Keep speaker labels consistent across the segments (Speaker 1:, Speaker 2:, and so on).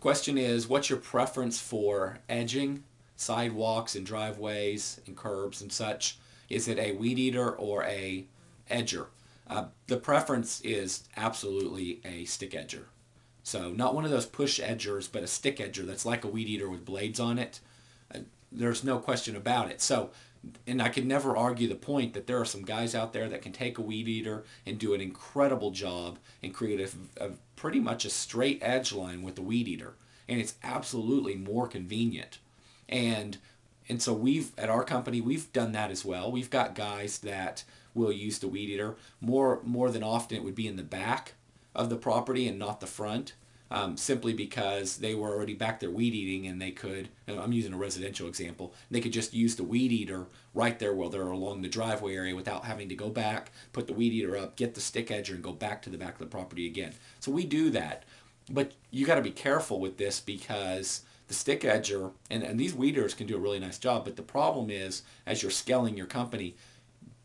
Speaker 1: question is, what's your preference for edging sidewalks and driveways and curbs and such? Is it a weed eater or a edger? The preference is absolutely a stick edger. So not one of those push edgers, but a stick edger that's like a weed eater with blades on it. There's no question about it. So, and I could never argue the point that there are some guys out there that can take a weed eater and do an incredible job and create a pretty much a straight edge line with the weed eater. And it's absolutely more convenient. And and so we've at our company we've done that as well. We've got guys that will use the weed eater more than often. It would be in the back of the property and not the front, simply because they were already back there weed eating and they could. I'm using a residential example. They could just use the weed eater right there while they're along the driveway area without having to go back, put the weed eater up, get the stick edger, and go back to the back of the property again. So we do that, but you got to be careful with this because the stick edger and these weeders can do a really nice job, but the problem is as you're scaling your company,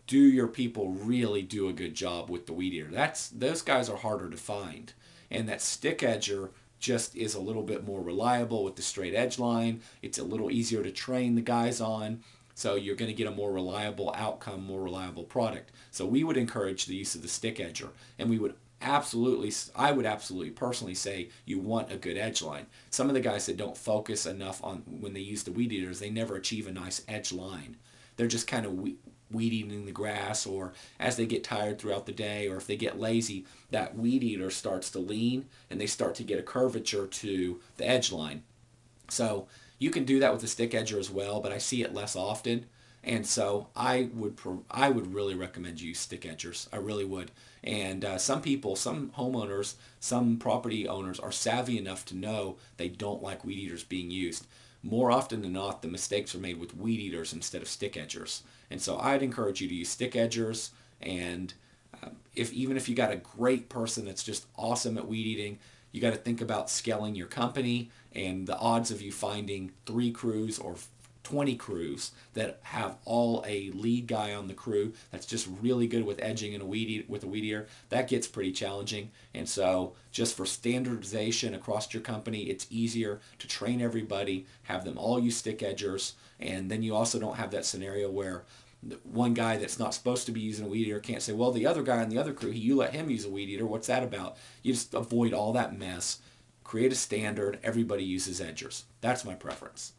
Speaker 1: do your people really do a good job with the weed eater? Those guys are harder to find, and that stick edger just is a little bit more reliable with the straight edge line. It's a little easier to train the guys on, so you're going to get a more reliable outcome, more reliable product. So we would encourage the use of the stick edger, and I would absolutely personally say you want a good edge line. Some of the guys that don't focus enough on when they use the weed eaters, they never achieve a nice edge line. They're just kind of weed eating the grass, or as they get tired throughout the day, or if they get lazy, that weed eater starts to lean and they start to get a curvature to the edge line. So you can do that with the stick edger as well, but I see it less often. And so I would really recommend you use stick edgers. I really would. And some people, some homeowners, some property owners are savvy enough to know they don't like weed eaters being used. More often than not, the mistakes are made with weed eaters instead of stick edgers. And so I'd encourage you to use stick edgers. And even if you got a great person that's just awesome at weed eating, you got to think about scaling your company and the odds of you finding 3 crews or 20 crews that have all a lead guy on the crew that's just really good with edging and with a weed eater. That gets pretty challenging. And so just for standardization across your company, it's easier to train everybody, have them all use stick edgers, and then you also don't have that scenario where one guy that's not supposed to be using a weed eater can't say, well, the other guy on the other crew, you let him use a weed eater. What's that about? You just avoid all that mess. Create a standard. Everybody uses edgers. That's my preference.